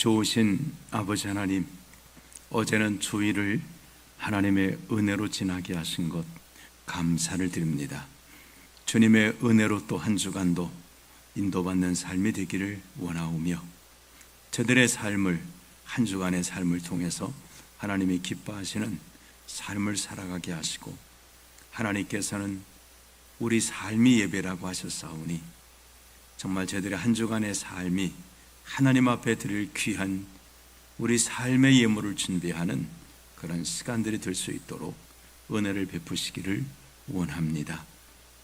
좋으신 아버지 하나님, 어제는 주일을 하나님의 은혜로 지나게 하신 것 감사를 드립니다. 주님의 은혜로 또 한 주간도 인도받는 삶이 되기를 원하오며, 저들의 삶을, 한 주간의 삶을 통해서 하나님이 기뻐하시는 삶을 살아가게 하시고, 하나님께서는 우리 삶이 예배라고 하셨사오니 정말 저들의 한 주간의 삶이 하나님 앞에 드릴 귀한 우리 삶의 예물을 준비하는 그런 시간들이 될 수 있도록 은혜를 베푸시기를 원합니다.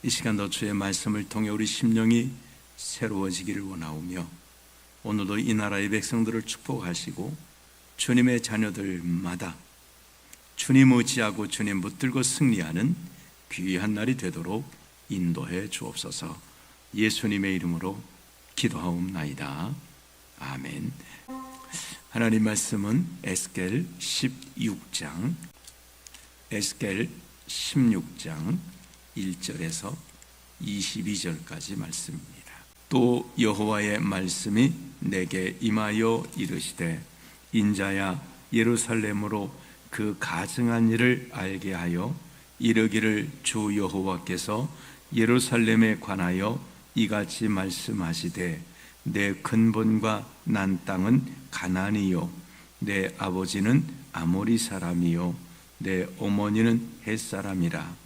이 시간도 주의 말씀을 통해 우리 심령이 새로워지기를 원하오며, 오늘도 이 나라의 백성들을 축복하시고 주님의 자녀들마다 주님 의지하고 주님 붙들고 승리하는 귀한 날이 되도록 인도해 주옵소서. 예수님의 이름으로 기도하옵나이다. 아멘. 하나님 말씀은 에스겔 16장 1절에서 22절까지 말씀입니다. 또 여호와의 말씀이 내게 임하여 이르시되, 인자야, 예루살렘으로 그 가증한 일을 알게 하여 이르기를, 주 여호와께서 예루살렘에 관하여 이같이 말씀하시되, 내 근본과 난 땅은 가나안이요, 내 아버지는 아모리 사람이요, 내 어머니는 헷 사람이라.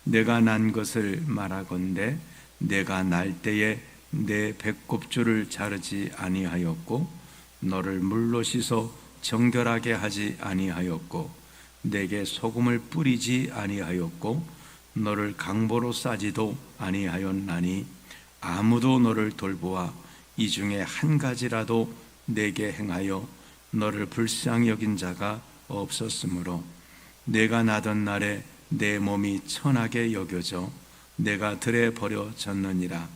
내가 난 것을 말하건대 내가 날 때에 내 배꼽줄을 자르지 아니하였고, 너를 물로 씻어 정결하게 하지 아니하였고, 내게 소금을 뿌리지 아니하였고, 너를 강보로 싸지도 아니하였나니, 아무도 너를 돌보아 이 중에 한 가지라도 내게 행하여 너를 불쌍히 여긴 자가 없었으므로, 내가 나던 날에 내 몸이 천하게 여겨져 내가 들에 버려졌느니라.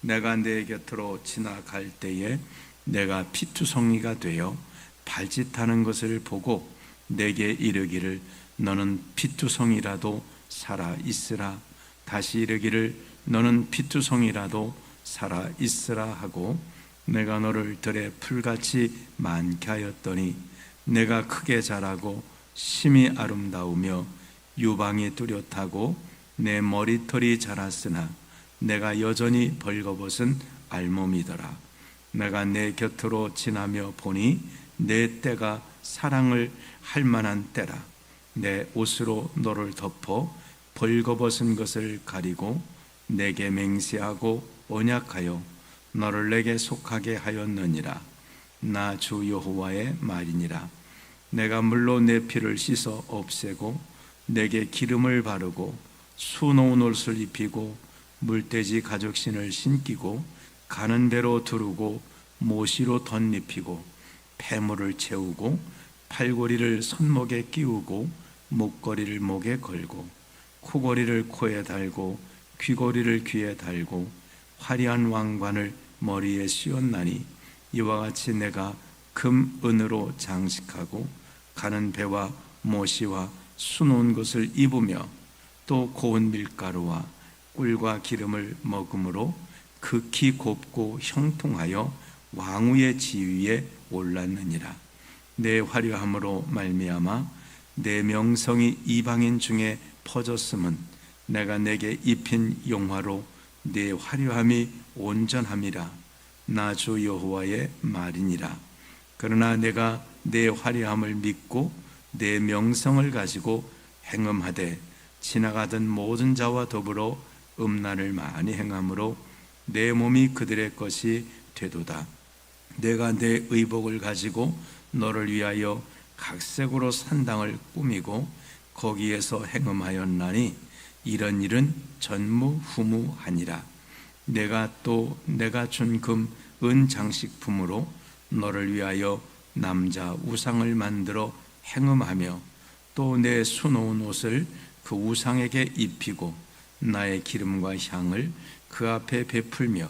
내가 내 곁으로 지나갈 때에 내가 피투성이가 되어 발짓하는 것을 보고 내게 이르기를, 너는 피투성이라도 살아 있으라. 다시 이르기를, 너는 피투성이라도 살아 있으라 하고, 내가 너를 들에 풀같이 많게 하였더니 내가 크게 자라고 심히 아름다우며 유방이 뚜렷하고 내 머리털이 자랐으나 내가 여전히 벌거벗은 알몸이더라. 내가 내 곁으로 지나며 보니 내 때가 사랑을 할 만한 때라. 내 옷으로 너를 덮어 벌거벗은 것을 가리고 내게 맹세하고 언약하여 너를 내게 속하게 하였느니라. 나 주 여호와의 말이니라. 내가 물로 내 피를 씻어 없애고 내게 기름을 바르고 수놓은 옷을 입히고 물돼지 가죽신을 신기고 가는 배로 두르고 모시로 덧입히고 폐물을 채우고 팔고리를 손목에 끼우고 목걸이를 목에 걸고 코고리를 코에 달고 귀고리를 귀에 달고 화려한 왕관을 머리에 씌웠나니, 이와 같이 내가 금 은으로 장식하고 가는 배와 모시와 수놓은 것을 입으며 또 고운 밀가루와 꿀과 기름을 먹음으로 극히 곱고 형통하여 왕후의 지위에 올랐느니라. 내 화려함으로 말미암아 내 명성이 이방인 중에 퍼졌음은 내가 내게 입힌 용화로 내 화려함이 온전함이라. 나 주 여호와의 말이니라. 그러나 내가 내 화려함을 믿고 내 명성을 가지고 행음하되 지나가던 모든 자와 더불어 음란을 많이 행함으로 내 몸이 그들의 것이 되도다. 내가 내 의복을 가지고 너를 위하여 각색으로 산당을 꾸미고 거기에서 행음하였나니, 이런 일은 전무후무하니라. 내가 준 금 은 장식품으로 너를 위하여 남자 우상을 만들어 행음하며 또 내 수놓은 옷을 그 우상에게 입히고 나의 기름과 향을 그 앞에 베풀며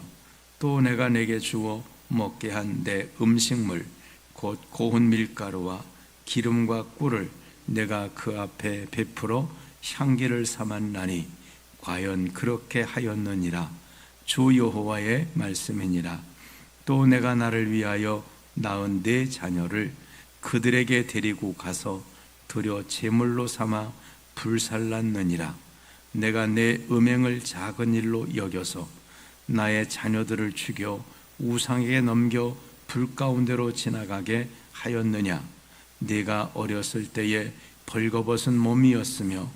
또 내가 내게 주어 먹게 한 내 음식물 곧 고운 밀가루와 기름과 꿀을 내가 그 앞에 베풀어 향기를 삼았나니, 과연 그렇게 하였느니라. 주 여호와의 말씀이니라. 또 내가 나를 위하여 낳은 내 자녀를 그들에게 데리고 가서 드려 제물로 삼아 불살랐느니라. 내가 내 음행을 작은 일로 여겨서 나의 자녀들을 죽여 우상에게 넘겨 불 가운데로 지나가게 하였느냐. 네가 어렸을 때에 벌거벗은 몸이었으며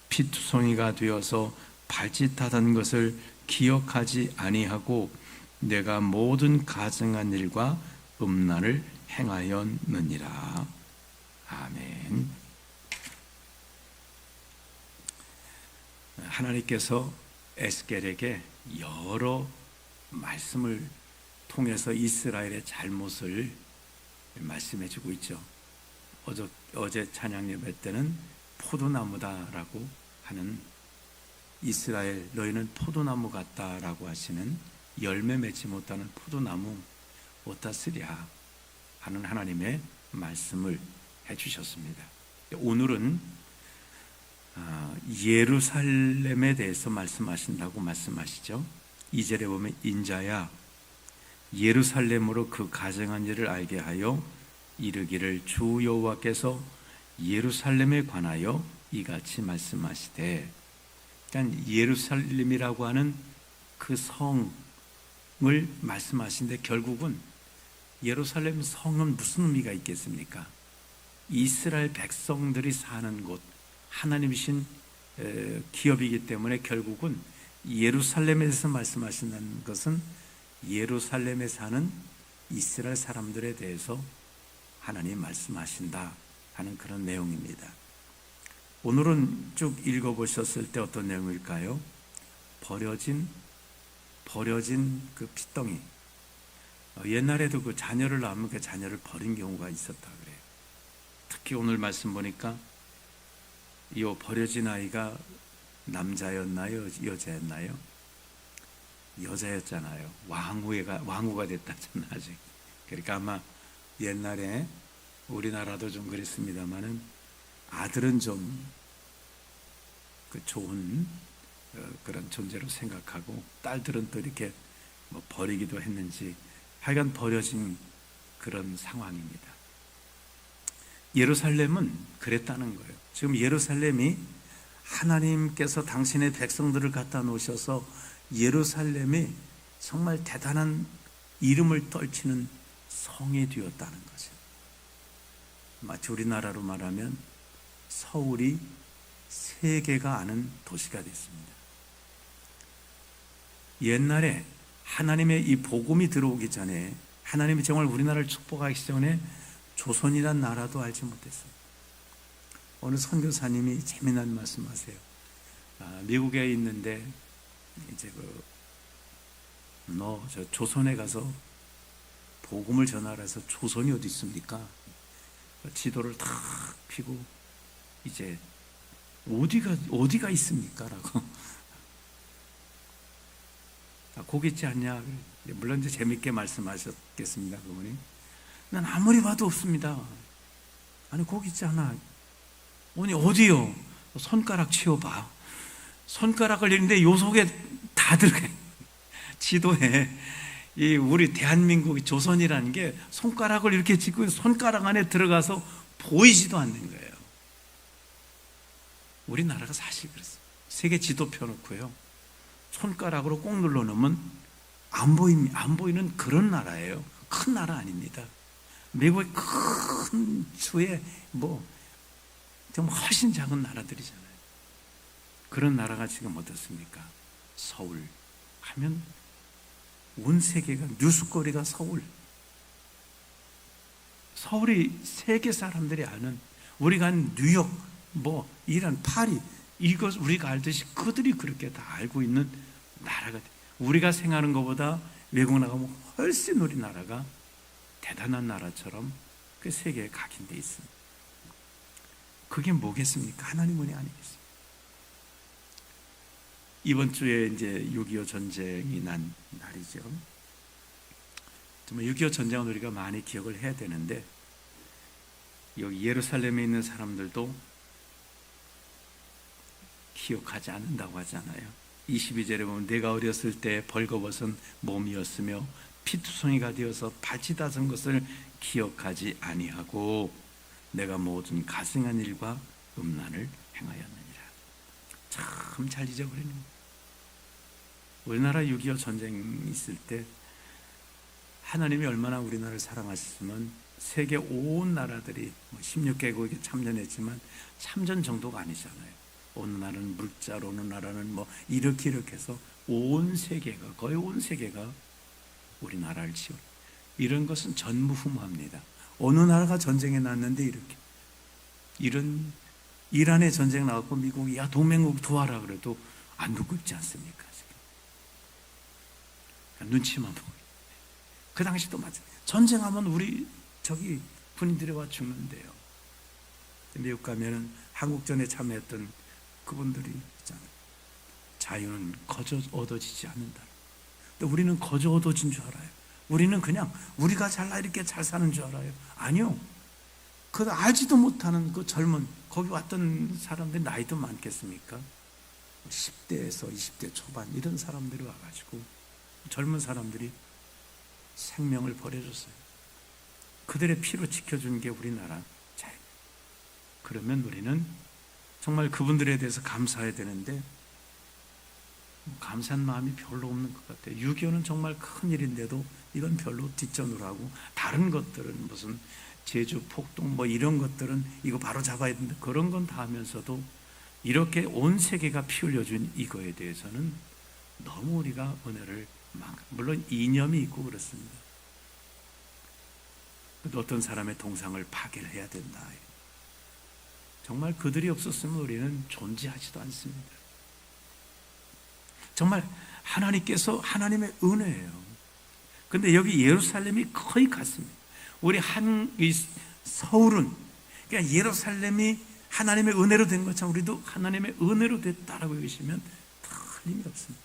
피투성이가 되어서 발짓하던 것을 기억하지 아니하고 내가 모든 가증한 일과 음란을 행하였느니라. 아멘. 하나님께서 에스겔에게 여러 말씀을 통해서 이스라엘의 잘못을 말씀해 주고 있죠. 어제 찬양 예배 때는 포도나무다라고 하는, 이스라엘 너희는 포도나무 같다라고 하시는, 열매 맺지 못하는 포도나무 어디다 쓰랴 하는 하나님의 말씀을 해주셨습니다. 오늘은 예루살렘에 대해서 말씀하신다고 말씀하시죠. 2절에 보면 인자야 예루살렘으로 그 가증한 일을 알게 하여 이르기를 주 여호와께서 예루살렘에 관하여 이같이 말씀하시되, 그러니까 예루살렘이라고 하는 그 성을 말씀하신데, 결국은 예루살렘 성은 무슨 의미가 있겠습니까? 이스라엘 백성들이 사는 곳, 하나님이신 기업이기 때문에 결국은 예루살렘에서 말씀하신다는 것은 예루살렘에 사는 이스라엘 사람들에 대해서 하나님 말씀하신다 하는 그런 내용입니다. 오늘은 쭉 읽어보셨을 때 어떤 내용일까요? 버려진 그 핏덩이. 옛날에도 그 자녀를 낳으면 그 자녀를 버린 경우가 있었다 그래요. 특히 오늘 말씀 보니까 이 버려진 아이가 남자였나요? 여자였나요? 여자였잖아요. 왕후가 됐다잖아요. 아직. 그러니까 아마 옛날에 우리나라도 좀 그랬습니다만은 아들은 좀 그 좋은 그런 존재로 생각하고 딸들은 또 이렇게 뭐 버리기도 했는지, 하여간 버려진 그런 상황입니다. 예루살렘은 그랬다는 거예요. 지금 예루살렘이 하나님께서 당신의 백성들을 갖다 놓으셔서 예루살렘이 정말 대단한 이름을 떨치는 성이 되었다는 거죠. 마치 우리나라로 말하면 서울이 세계가 아는 도시가 됐습니다. 옛날에 하나님의 이 복음이 들어오기 전에, 하나님이 정말 우리나라를 축복하기 전에 조선이란 나라도 알지 못했어요. 어느 선교사님이 재미난 말씀하세요. 미국에 있는데 이제 너 저 조선에 가서 복음을 전하라 해서, 조선이 어디 있습니까? 지도를 탁 펴고 이제 어디가 있습니까? 라고. 거기 있지 않냐? 물론 이제 재밌게 말씀하셨겠습니다. 그분이. 난 아무리 봐도 없습니다. 아니 거기 있지 않아. 아니 어디요? 손가락 치워봐. 손가락을 내는데 요 속에 다 들어가. 지도에 이 우리 대한민국이 조선이라는 게 손가락을 이렇게 짚고 손가락 안에 들어가서 보이지도 않는 거예요. 우리나라가 사실 그랬어요. 세계 지도 펴놓고요, 손가락으로 꼭 눌러놓으면 안 보이는 그런 나라예요. 큰 나라 아닙니다. 미국의 큰 주에 좀 훨씬 작은 나라들이잖아요. 그런 나라가 지금 어떻습니까? 서울 하면 온 세계가, 뉴스거리가 서울이 세계 사람들이 아는, 우리가 한 뉴욕, 이란, 파리, 이것 우리가 알듯이 그들이 그렇게 다 알고 있는 나라가, 우리가 생각하는 것보다 외국 나가면 훨씬 우리나라가 대단한 나라처럼 그 세계에 각인되어 있습니다. 그게 뭐겠습니까? 하나님 은혜 아니겠습니까? 이번 주에 이제 6.25 전쟁이 난 날이죠. 정말 6.25 전쟁은 우리가 많이 기억을 해야 되는데, 여기 예루살렘에 있는 사람들도 기억하지 않는다고 하잖아요. 22절에 보면 내가 어렸을 때 벌거벗은 몸이었으며 피투성이가 되어서 밭이 다선 것을 기억하지 아니하고 내가 모든 가증한 일과 음란을 행하였느니라. 참 잘 잊어버리는 거예요. 우리나라 6.25 전쟁이 있을 때 하나님이 얼마나 우리나라를 사랑하셨으면 세계 온 나라들이 16개국이 참전했지만 참전 정도가 아니잖아요. 어느 나라는 물자로, 어느 나라는 이렇게 해서 온 세계가, 거의 온 세계가 우리나라를 지원. 이런 것은 전무후무합니다. 어느 나라가 전쟁에 났는데 이런 이란에 전쟁 나왔고 미국이 야 동맹국 도와라 그래도 안 듣고 있지 않습니까? 지금 눈치만 보고. 그 당시도 맞아. 전쟁하면 우리 군인들이 와 죽는데요. 미국 가면은 한국전에 참여했던 그분들이 있잖아요. 자유는 거저 얻어지지 않는다. 근데 우리는 거저 얻어진 줄 알아요. 우리는 그냥 우리가 잘나 이렇게 잘 사는 줄 알아요. 아니요. 그 알지도 못하는 그 젊은 거기 왔던 사람들 나이도 많겠습니까? 10대에서 20대 초반 이런 사람들이 와가지고 젊은 사람들이 생명을 버려줬어요. 그들의 피로 지켜준 게 우리나라 자유. 그러면 우리는 정말 그분들에 대해서 감사해야 되는데 감사한 마음이 별로 없는 것 같아요. 6.25는 정말 큰 일인데도 이건 별로 뒷전으로 하고 다른 것들은 무슨 제주 폭동 이런 것들은 이거 바로 잡아야 된다 그런 건 다 하면서도 이렇게 온 세계가 피 흘려준 이거에 대해서는 너무 우리가 은혜를 물론 이념이 있고 그렇습니다. 어떤 사람의 동상을 파괴를 해야 된다. 정말 그들이 없었으면 우리는 존재하지도 않습니다. 정말 하나님께서 하나님의 은혜예요. 근데 여기 예루살렘이 거의 같습니다. 우리 서울은 그러니까 예루살렘이 하나님의 은혜로 된 것처럼 우리도 하나님의 은혜로 됐다라고 계시면 틀림이 없습니다.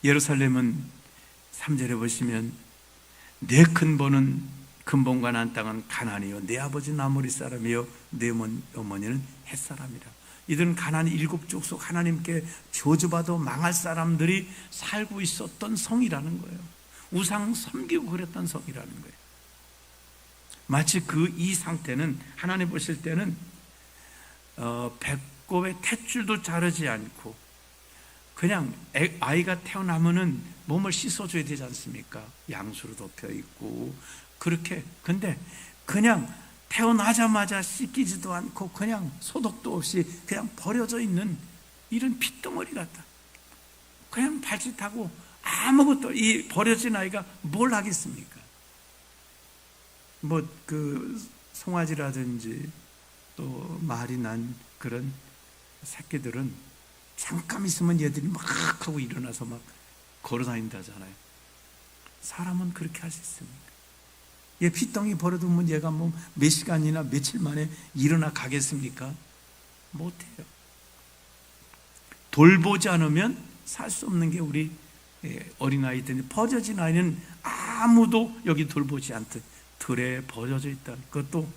예루살렘은 3절에 보시면 내 근본은 근본과 난 땅은 가나안이요 내 아버지는 아모리 사람이요 내 어머니는 헷 사람이라. 이들은 가나안 7족 속 하나님께 저주받아 망할 사람들이 살고 있었던 성이라는 거예요. 우상 섬기고 그랬던 성이라는 거예요. 마치 이 상태는 하나님 보실 때는 배꼽에 탯줄도 자르지 않고 그냥 아이가 태어나면은 몸을 씻어줘야 되지 않습니까? 양수로 덮여 있고 그렇게. 근데 그냥 태어나자마자 씻기지도 않고 그냥 소독도 없이 그냥 버려져 있는 이런 핏덩어리 같다. 그냥 발짓하고 아무것도 이 버려진 아이가 뭘 하겠습니까? 송아지라든지 또 말이 난 그런 새끼들은 잠깐 있으면 얘들이 막 하고 일어나서 막 걸어 다닌다잖아요. 사람은 그렇게 할 수 있습니까? 얘 핏덩이 버려두면 얘가 몇 시간이나 며칠 만에 일어나 가겠습니까? 못해요. 돌보지 않으면 살 수 없는 게 우리 어린아이들. 버려진 아이는 아무도 여기 돌보지 않듯 들에 버려져 있다. 그것도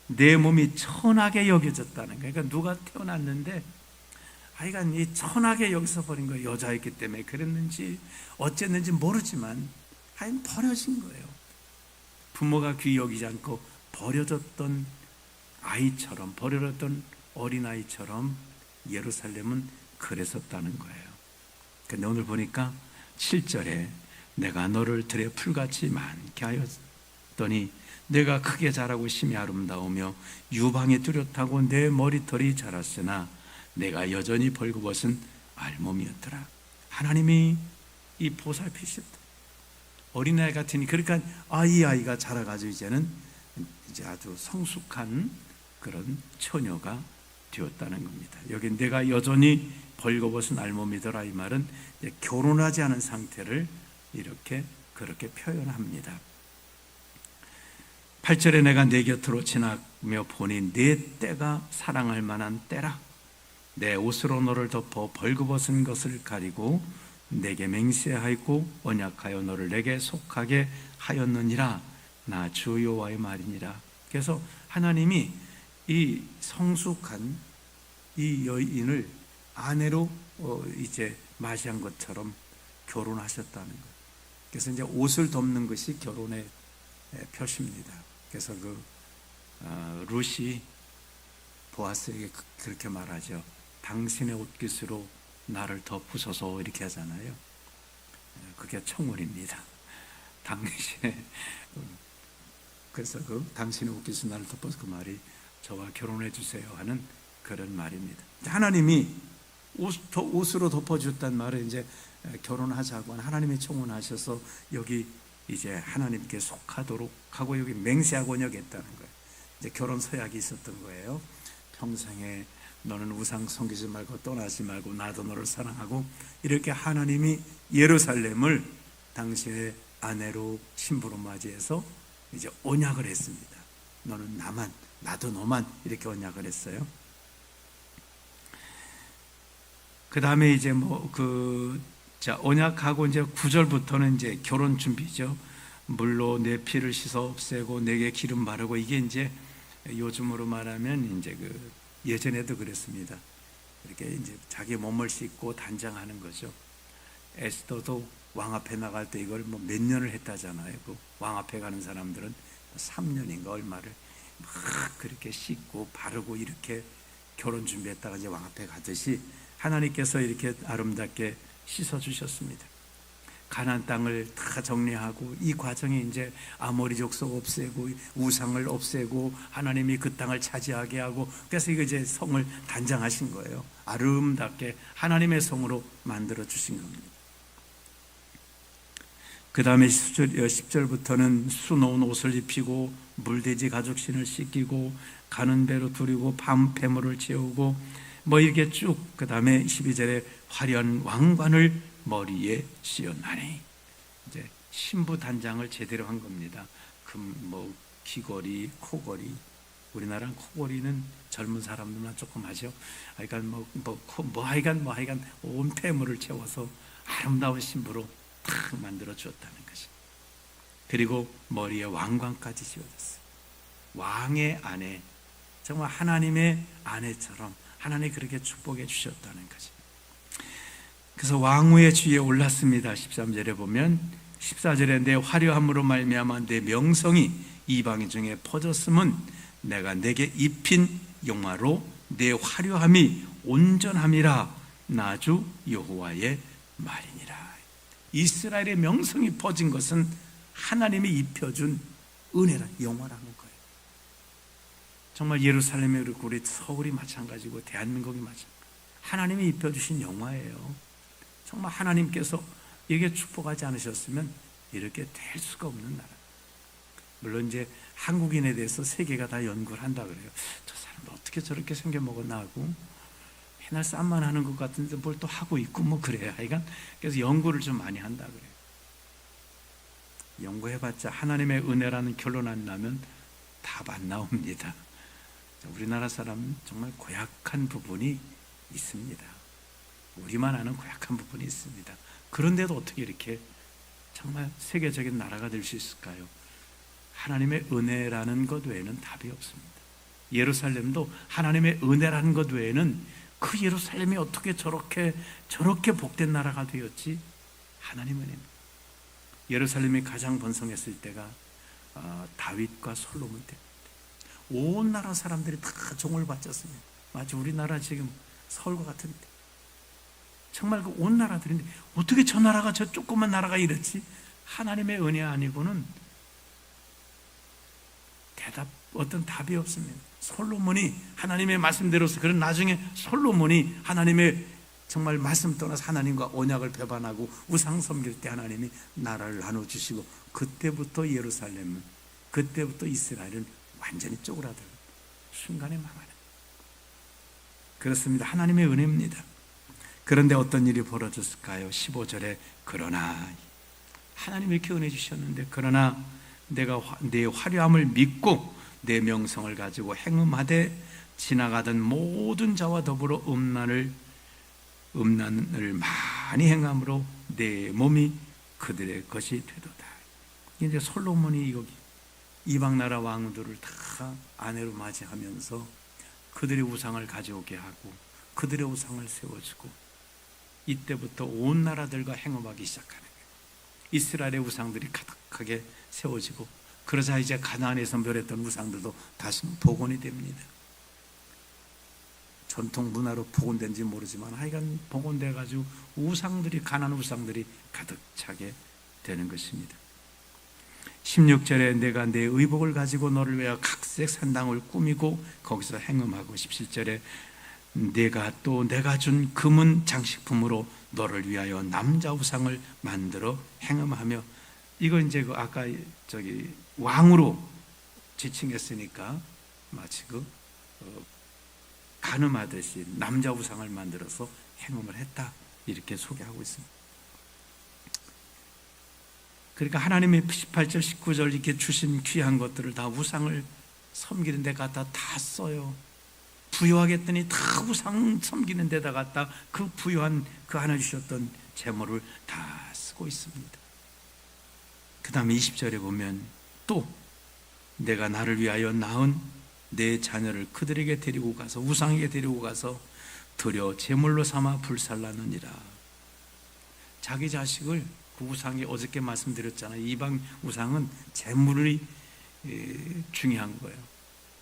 내 몸이 천하게 여겨졌다는 거예요. 그러니까 누가 태어났는데 아이가 이 천하게 여기서 버린 거예요. 여자였기 때문에 그랬는지 어쨌는지 모르지만 하여튼 버려진 거예요. 부모가 귀히 여기지 않고 버려졌던 아이처럼, 버려졌던 어린아이처럼 예루살렘은 그랬었다는 거예요. 근데 오늘 보니까 7절에 내가 너를 들에 풀같이 많게 하였더니 내가 크게 자라고 심히 아름다우며 유방이 뚜렷하고 내 머리털이 자랐으나 내가 여전히 벌거벗은 알몸이었더라. 하나님이 이 보살피셨다. 어린아이 같으니 그러니까 이 아이가 자라가지고 이제는 이제 아주 성숙한 그런 처녀가 되었다는 겁니다. 여기 내가 여전히 벌거벗은 알몸이더라 이 말은 이제 결혼하지 않은 상태를 그렇게 표현합니다. 8절에 내가 내 곁으로 지나며 보니 내 때가 사랑할 만한 때라. 내 옷으로 너를 덮어 벌거벗은 것을 가리고 내게 맹세하였고 언약하여 너를 내게 속하게 하였느니라. 나 주 여호와의 말이니라. 그래서 하나님이 이 성숙한 이 여인을 아내로 이제 맞이한 것처럼 결혼하셨다는 거예요. 그래서 이제 옷을 덮는 것이 결혼의 표시입니다. 그래서 룻이 보아스에게 그렇게 말하죠. 당신의 옷깃으로 나를 덮으소서 이렇게 하잖아요. 그게 청혼입니다. 당신의 그래서 당신의 옷깃으로 나를 덮어서 그 말이 저와 결혼해 주세요 하는 그런 말입니다. 하나님이 옷으로 덮어줬단 말은 이제 결혼하자고 하나님이 청혼하셔서 여기 이제 하나님께 속하도록 하고 여기 맹세하고 언약했다는 거예요. 이제 결혼 서약이 있었던 거예요. 평생에 너는 우상 섬기지 말고 떠나지 말고 나도 너를 사랑하고 이렇게 하나님이 예루살렘을 당신의 아내로 신부로 맞이해서 이제 언약을 했습니다. 너는 나만 나도 너만 이렇게 언약을 했어요. 그 다음에 이제 언약하고 이제 9절부터는 이제 결혼 준비죠. 물로 내 피를 씻어 없애고 내게 기름 바르고 이게 이제 요즘으로 말하면 이제 예전에도 그랬습니다. 이렇게 이제 자기 몸을 씻고 단장하는 거죠. 에스더도 왕 앞에 나갈 때 이걸 몇 년을 했다잖아요. 왕 앞에 가는 사람들은 3년인가 얼마를 막 그렇게 씻고 바르고 이렇게 결혼 준비했다가 이제 왕 앞에 가듯이 하나님께서 이렇게 아름답게 씻어 주셨습니다. 가나안 땅을 다 정리하고 이 과정이 이제 아모리 족속 없애고 우상을 없애고 하나님이 그 땅을 차지하게 하고 그래서 이거 이제 성을 단장하신 거예요. 아름답게 하나님의 성으로 만들어 주신 겁니다. 그 다음에 10절부터는 수놓은 옷을 입히고 물돼지 가죽신을 씻기고 가는 배로 두리고 밤패물을 채우고 이렇게 쭉 그 다음에 12절에 화려한 왕관을 머리에 씌었나니 이제 신부 단장을 제대로 한 겁니다. 귀걸이, 코걸이. 우리나라는 코걸이는 젊은 사람들만 조금 하죠. 하여간 하여간 온 폐물을 채워서 아름다운 신부로 탁 만들어 주었다는 것이. 그리고 머리에 왕관까지 씌워졌어요. 왕의 아내, 정말 하나님의 아내처럼 하나님이 그렇게 축복해 주셨다는 것이. 그래서 왕후의 지위에 올랐습니다. 13절에 보면 14절에 내 화려함으로 말미암아 내 명성이 이방인 중에 퍼졌음은 내가 내게 입힌 영화로 내 화려함이 온전함이라 나주 여호와의 말이니라. 이스라엘의 명성이 퍼진 것은 하나님이 입혀준 은혜라 영화라는 거예요. 정말 예루살렘이 그렇고 우리 서울이 마찬가지고 대한민국이 마찬가지고 하나님이 입혀주신 영화예요. 정말 하나님께서 이게 축복하지 않으셨으면 이렇게 될 수가 없는 나라. 물론 이제 한국인에 대해서 세계가 다 연구를 한다 그래요. 저 사람 어떻게 저렇게 생겨먹었나 하고 맨날 쌈만 하는 것 같은데 뭘 또 하고 있고 그래요. 하여간 그래서 연구를 좀 많이 한다 그래요. 연구해봤자 하나님의 은혜라는 결론 안 나면 답 안 나옵니다. 우리나라 사람은 정말 고약한 부분이 있습니다. 우리만 아는 고약한 부분이 있습니다. 그런데도 어떻게 이렇게 정말 세계적인 나라가 될 수 있을까요? 하나님의 은혜라는 것 외에는 답이 없습니다. 예루살렘도 하나님의 은혜라는 것 외에는 그 예루살렘이 어떻게 저렇게 복된 나라가 되었지? 하나님 은혜입니다. 예루살렘이 가장 번성했을 때가 다윗과 솔로몬 때입니다. 온 나라 사람들이 다 종을 바쳤습니다. 마치 우리나라 지금 서울과 같은데 정말 온 나라들인데 어떻게 저 나라가 저 조그만 나라가 이렇지? 하나님의 은혜 아니고는 어떤 답이 없습니다. 솔로몬이 하나님의 말씀대로서 그런 나중에 솔로몬이 하나님의 정말 말씀 떠나서 하나님과 언약을 배반하고 우상 섬길 때 하나님이 나라를 나눠주시고 그때부터 예루살렘은 그때부터 이스라엘은 완전히 쪼그라들고 순간에 망하는 그렇습니다. 하나님의 은혜입니다. 그런데 어떤 일이 벌어졌을까요? 15절에 그러나 하나님이 이렇게 은혜 주셨는데 그러나 내가 내 화려함을 믿고 내 명성을 가지고 행음하되 지나가던 모든 자와 더불어 음란을 많이 행함으로 내 몸이 그들의 것이 되도다. 이제 솔로몬이 여기 이방 나라 왕들을 다 아내로 맞이하면서 그들의 우상을 가져오게 하고 그들의 우상을 세워주고 이때부터 온 나라들과 행음하기 시작하는 거예요. 이스라엘의 우상들이 가득하게 세워지고, 그러자 이제 가나안에서 멸했던 우상들도 다시 복원이 됩니다. 전통 문화로 복원된지 모르지만 하여간 복원돼 가지고 우상들이, 가나안 우상들이 가득 차게 되는 것입니다. 16절에 내가 내 의복을 가지고 너를 위하여 각색 산당을 꾸미고 거기서 행음하고, 17절에 내가 준 금은 장식품으로 너를 위하여 남자 우상을 만들어 행음하며, 이거 이제 그 아까 왕으로 지칭했으니까 마치 간음하듯이 남자 우상을 만들어서 행음을 했다, 이렇게 소개하고 있습니다. 그러니까 하나님이 18절 19절 이렇게 주신 귀한 것들을 다 우상을 섬기는 데 갖다 다 써요. 부여하겠더니 다 우상 섬기는 데다 갖다 그 부여한, 그 하나 주셨던 재물을 다 쓰고 있습니다. 그 다음에 20절에 보면 또 내가 나를 위하여 낳은 내 자녀를 그들에게 데리고 가서, 우상에게 데리고 가서 드려 제물로 삼아 불살라느니라. 자기 자식을 그 우상이, 어저께 말씀드렸잖아요. 이방 우상은 제물이 중요한 거예요.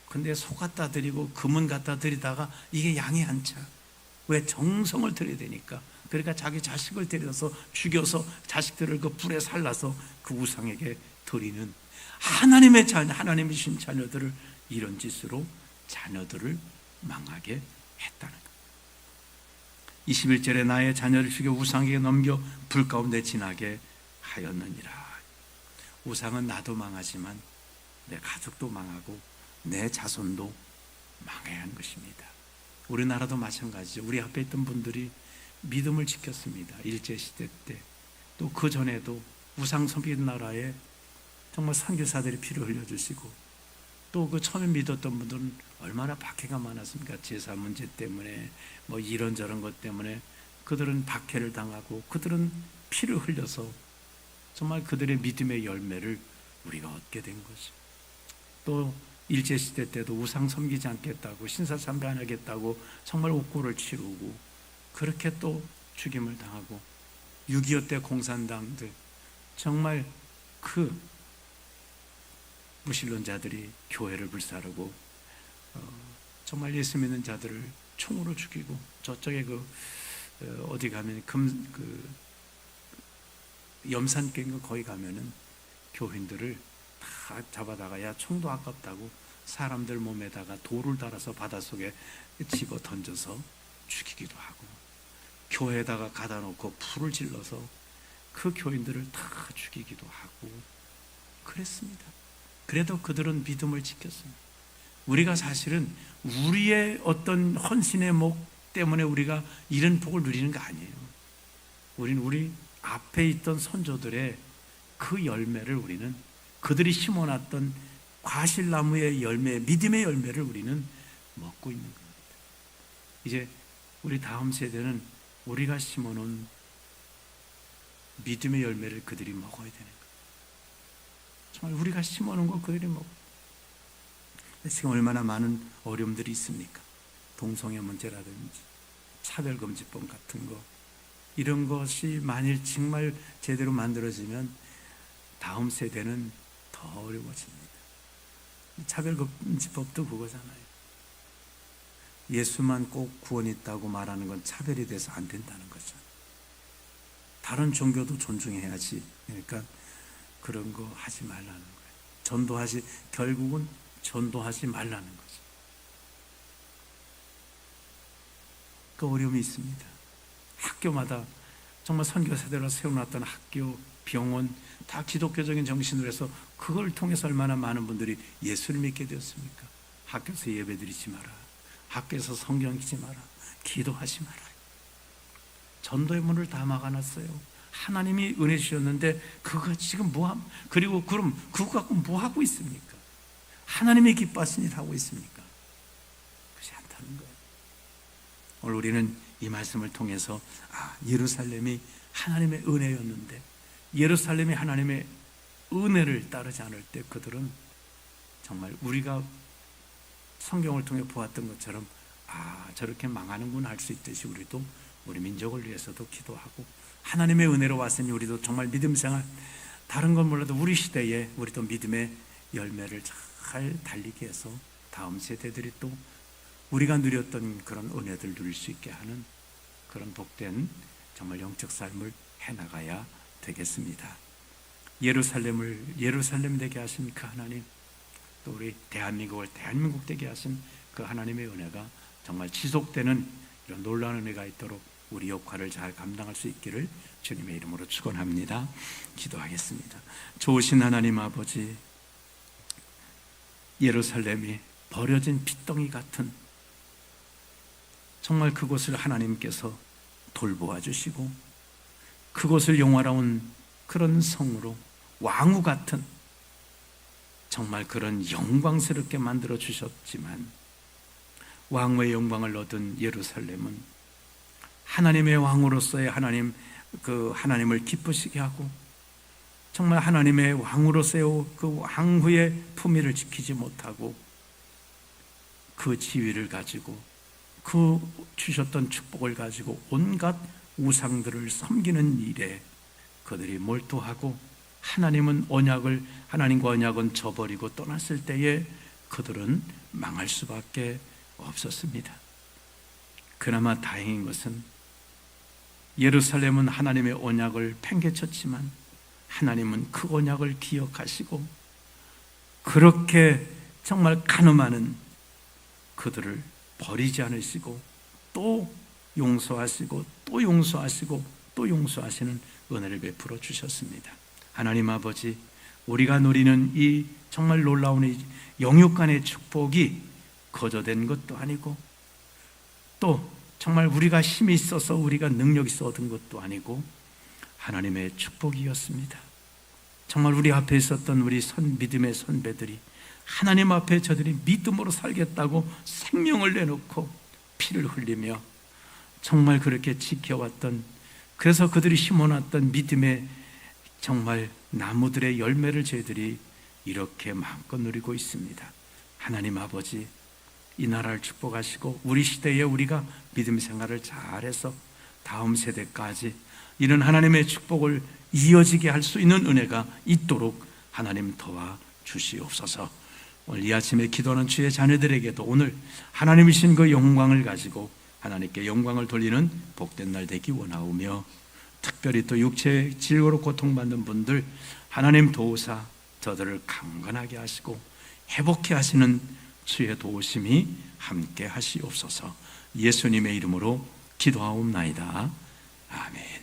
근데 소 갖다 드리고 금은 갖다 드리다가 이게 양이 안 차. 왜? 정성을 들여야 되니까. 그러니까 자기 자식을 데려서 죽여서 자식들을 그 불에 살라서 그 우상에게 드리는, 하나님의 자녀, 하나님이 주신 자녀들을 이런 짓으로 자녀들을 망하게 했다는 것. 21절에 나의 자녀를 죽여 우상에게 넘겨 불 가운데 지나게 하였느니라. 우상은 나도 망하지만 내 가족도 망하고 내 자손도 망해야 하는 것입니다. 우리나라도 마찬가지죠. 우리 앞에 있던 분들이 믿음을 지켰습니다. 일제시대 때. 또 그 전에도 우상 섬기는 나라에 정말 선교사들이 피를 흘려주시고, 또 그 처음에 믿었던 분들은 얼마나 박해가 많았습니까? 제사 문제 때문에, 뭐 이런저런 것 때문에 그들은 박해를 당하고 그들은 피를 흘려서 정말 그들의 믿음의 열매를 우리가 얻게 된 거죠. 또 일제시대 때도 우상 섬기지 않겠다고, 신사참배 안 하겠다고 정말 옥고를 치르고, 그렇게 또 죽임을 당하고, 6.25 때 공산당들 정말 그 무신론자들이 교회를 불사르고 정말 예수 믿는 자들을 총으로 죽이고, 저쪽에 어디 가면 염산교인가 거기 가면은 교인들을 다 잡아다가, 야 총도 아깝다고 사람들 몸에다가 돌을 달아서 바닷속에 집어 던져서 죽이기도 하고, 교회에다가 가다 놓고 불을 질러서 그 교인들을 다 죽이기도 하고 그랬습니다. 그래도 그들은 믿음을 지켰습니다. 우리가 사실은 우리의 어떤 헌신의 목 때문에 우리가 이런 복을 누리는 거 아니에요. 우리는 우리 앞에 있던 선조들의 그 열매를, 우리는 그들이 심어놨던 과실나무의 열매, 믿음의 열매를 우리는 먹고 있는 겁니다. 이제 우리 다음 세대는 우리가 심어놓은 믿음의 열매를 그들이 먹어야 되는 거예요. 정말 우리가 심어놓은 거 그들이 먹어요. 지금 얼마나 많은 어려움들이 있습니까? 동성애 문제라든지 차별금지법 같은 거, 이런 것이 만일 정말 제대로 만들어지면 다음 세대는 더 어려워집니다. 차별금지법도 그거잖아요. 예수만 꼭 구원이 있다고 말하는 건 차별이 돼서 안 된다는 거죠. 다른 종교도 존중해야지. 그러니까 그런 거 하지 말라는 거예요. 결국은 전도하지 말라는 거죠. 그 어려움이 있습니다. 학교마다 정말 선교사대로 세워놨던 학교, 병원 다 기독교적인 정신으로 해서 그걸 통해서 얼마나 많은 분들이 예수를 믿게 되었습니까? 학교에서 예배드리지 마라, 학교에서 성경 읽지 마라, 기도하지 마라. 전도의 문을 다 막아놨어요. 하나님이 은혜 주셨는데 그거 지금 그리고 그럼 그거 갖고 뭐 하고 있습니까? 하나님이 기뻐하신 일 하고 있습니까? 그렇지 않다는 거예요. 오늘 우리는 이 말씀을 통해서 예루살렘이 하나님의 은혜였는데, 예루살렘이 하나님의 은혜를 따르지 않을 때 그들은 정말 우리가 성경을 통해 보았던 것처럼 저렇게 망하는구나 할 수 있듯이 우리도 우리 민족을 위해서도 기도하고 하나님의 은혜로 왔으니 우리도 정말 믿음 생활, 다른 건 몰라도 우리 시대에 우리도 믿음의 열매를 잘 달리게 해서 다음 세대들이 또 우리가 누렸던 그런 은혜들 누릴 수 있게 하는 그런 복된 정말 영적 삶을 해나가야 되겠습니다. 예루살렘 되게 하신 그 하나님, 또 우리 대한민국을 대한민국 되게 하신 그 하나님의 은혜가 정말 지속되는 이런 놀라운 은혜가 있도록 우리 역할을 잘 감당할 수 있기를 주님의 이름으로 축원합니다. 기도하겠습니다. 좋으신 하나님 아버지, 예루살렘이 버려진 핏덩이 같은 정말 그곳을 하나님께서 돌보아 주시고 그곳을 영화로운 그런 성으로 왕후 같은 정말 그런 영광스럽게 만들어 주셨지만, 왕후의 영광을 얻은 예루살렘은 하나님의 왕으로서의 하나님을 기쁘시게 하고 정말 하나님의 왕으로서의 그 왕후의 품위를 지키지 못하고 그 지위를 가지고 그 주셨던 축복을 가지고 온갖 우상들을 섬기는 일에 그들이 몰두하고 하나님과 언약은 저버리고 떠났을 때에 그들은 망할 수밖에 없었습니다. 그나마 다행인 것은 예루살렘은 하나님의 언약을 팽개쳤지만 하나님은 그 언약을 기억하시고 그렇게 정말 가늠하는 그들을 버리지 않으시고 또 용서하시고 또 용서하시고 또 용서하시는 은혜를 베풀어 주셨습니다. 하나님 아버지, 우리가 누리는 이 정말 놀라운 이 영육간의 축복이 거저된 것도 아니고 또 정말 우리가 힘이 있어서 우리가 능력이 있어 얻은 것도 아니고 하나님의 축복이었습니다. 정말 우리 앞에 있었던 우리 믿음의 선배들이 하나님 앞에 저들이 믿음으로 살겠다고 생명을 내놓고 피를 흘리며 정말 그렇게 지켜왔던, 그래서 그들이 심어놨던 믿음의 정말 나무들의 열매를 저희들이 이렇게 마음껏 누리고 있습니다. 하나님 아버지, 이 나라를 축복하시고 우리 시대에 우리가 믿음 생활을 잘해서 다음 세대까지 이런 하나님의 축복을 이어지게 할 수 있는 은혜가 있도록 하나님 도와 주시옵소서. 오늘 이 아침에 기도하는 주의 자녀들에게도 오늘 하나님이신 그 영광을 가지고 하나님께 영광을 돌리는 복된 날 되기 원하오며, 특별히 또 육체의 질고로 고통받는 분들 하나님 도우사 저들을 강건하게 하시고 회복해 하시는 주의 도우심이 함께 하시옵소서. 예수님의 이름으로 기도하옵나이다. 아멘.